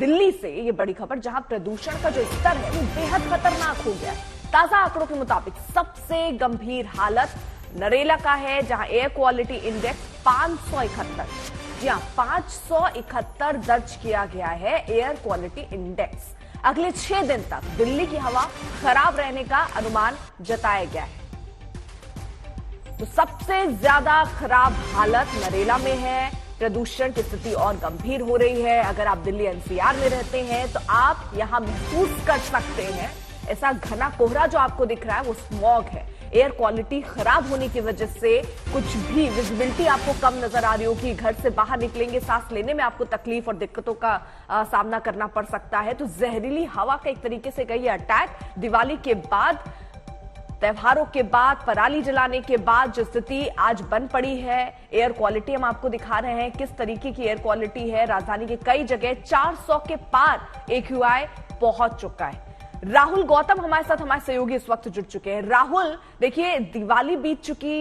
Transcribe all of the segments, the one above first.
दिल्ली से ये बड़ी खबर, जहां प्रदूषण का जो स्तर है वो बेहद खतरनाक हो गया है। ताजा आंकड़ों के मुताबिक सबसे गंभीर हालत नरेला का है, जहां एयर क्वालिटी इंडेक्स 571, जी हां 571 दर्ज किया गया है एयर क्वालिटी इंडेक्स। अगले 6 दिन तक दिल्ली की हवा खराब रहने का अनुमान जताया गया है। तो सबसे ज्यादा खराब हालत नरेला में है। प्रदूषण की स्थिति और गंभीर हो रही है। अगर आप दिल्ली एनसीआर में रहते हैं तो आप यहां महसूस कर सकते हैं, ऐसा घना कोहरा जो आपको दिख रहा है वो स्मॉग है। एयर क्वालिटी खराब होने की वजह से कुछ भी विजिबिलिटी आपको कम नजर आ रही होगी। घर से बाहर निकलेंगे, सांस लेने में आपको तकलीफ और दिक्कतों का सामना करना पड़ सकता है। तो जहरीली हवा का एक तरीके से कहिए अटैक। दिवाली के बाद, त्योहारों के बाद, पराली जलाने के बाद जो स्थिति आज बन पड़ी है, एयर क्वालिटी हम आपको दिखा रहे हैं किस तरीके की एयर क्वालिटी है। राजधानी के कई जगह 400 के पार AQI पहुंच चुका है। राहुल गौतम हमारे साथ, हमारे सहयोगी इस वक्त जुड़ चुके हैं। राहुल, देखिए दिवाली बीत चुकी,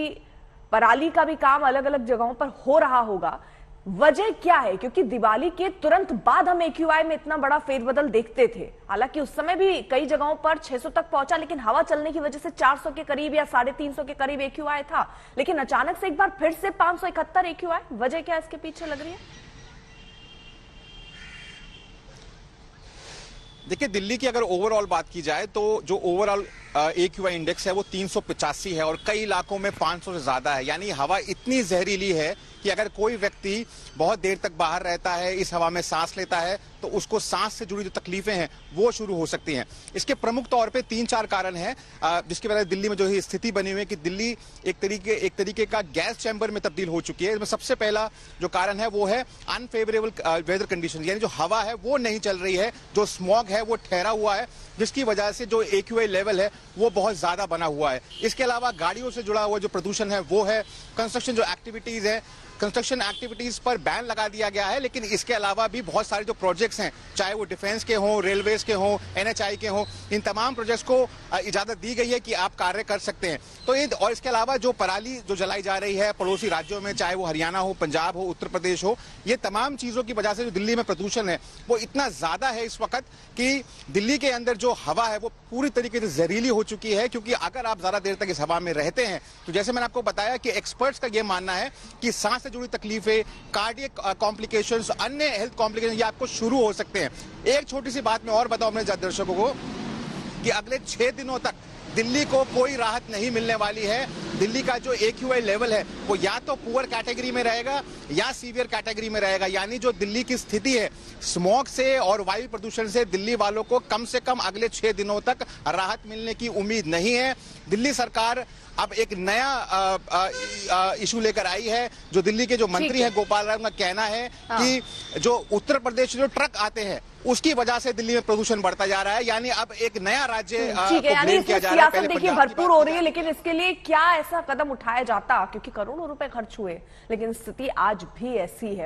पराली का भी काम अलग अलग जगहों पर हो रहा होगा, वजह क्या है? क्योंकि दिवाली के तुरंत बाद हम AQI में इतना बड़ा फेरबदल देखते थे। हालांकि उस समय भी कई जगहों पर 600 तक पहुंचा, लेकिन हवा चलने की वजह से 400 के करीब या 350 के करीब AQI था। लेकिन अचानक से एक बार फिर से 571 AQI, वजह क्या इसके पीछे लग रही है? देखिए, दिल्ली की अगर ओवरऑल बात की जाए तो जो ओवरऑल AQI इंडेक्स है वो 385 है और कई इलाकों में 500 से ज्यादा है। यानी हवा इतनी जहरीली है कि अगर कोई व्यक्ति बहुत देर तक बाहर रहता है, इस हवा में सांस लेता है, तो उसको सांस से जुड़ी जो तकलीफें हैं वो शुरू हो सकती हैं। इसके प्रमुख तौर पे 3-4 कारण हैं जिसकी वजह से दिल्ली में जो है स्थिति बनी हुई है कि दिल्ली एक तरीके का गैस चैम्बर में तब्दील हो चुकी है। इसमें सबसे पहला जो कारण है वो है अनफेवरेबल वेदर कंडीशन, यानी जो हवा है वो नहीं चल रही है, जो स्मॉग है वो ठहरा हुआ है, जिसकी वजह से जो AQI लेवल है वो बहुत ज्यादा बना हुआ है। इसके अलावा गाड़ियों से जुड़ा हुआ जो प्रदूषण है वो है, कंस्ट्रक्शन जो एक्टिविटीज है, कंस्ट्रक्शन एक्टिविटीज पर बैन लगा दिया गया है। लेकिन इसके अलावा भी बहुत सारे जो प्रोजेक्ट्स हैं, चाहे वो डिफेंस के हों, रेलवेज के हों, NHI के हों, इन तमाम प्रोजेक्ट्स को इजाजत दी गई है कि आप कार्य कर सकते हैं। तो और इसके अलावा जो पराली जो जलाई जा रही है पड़ोसी राज्यों में, चाहे वो हरियाणा हो, पंजाब हो, उत्तर प्रदेश हो, ये तमाम चीजों की वजह से जो दिल्ली में प्रदूषण है वो इतना ज्यादा है इस वक्त कि दिल्ली के अंदर जो हवा है वो पूरी तरीके से जहरीली हो चुकी है। क्योंकि अगर आप ज्यादा देर तक इस हवा में रहते हैं तो जैसे मैंने आपको बताया कि एक्सपर्ट्स का यह मानना है कि सांस से जुड़ी तकलीफें, कार्डियक कॉम्प्लिकेशंस, अन्य हेल्थ कॉम्प्लिकेशन ये आपको शुरू हो सकते हैं। एक छोटी सी बात मैं और बताऊं अपने दर्शकों को कि अगले 6 दिनों तक दिल्ली को कोई राहत नहीं मिलने वाली है। दिल्ली का जो AQI लेवल है वो या तो पुअर कैटेगरी में रहेगा या सीवियर कैटेगरी में रहेगा। यानी जो दिल्ली की स्थिति है स्मॉग से और वायु प्रदूषण से, दिल्ली वालों को कम से कम अगले 6 दिनों तक राहत मिलने की उम्मीद नहीं है। दिल्ली सरकार अब एक नया इशू लेकर आई है। जो दिल्ली के जो मंत्री हैं गोपाल राय, उनका कहना है कि जो उत्तर प्रदेश से जो ट्रक आते हैं उसकी वजह से दिल्ली में प्रदूषण बढ़ता जा रहा है। यानी अब एक नया राज्य को ब्लेम किया जा रहा है। सियासत देखिए भरपूर हो रही है, लेकिन इसके लिए क्या ऐसा कदम उठाया जाता? क्योंकि करोड़ों रुपए खर्च हुए, लेकिन स्थिति आज भी ऐसी है।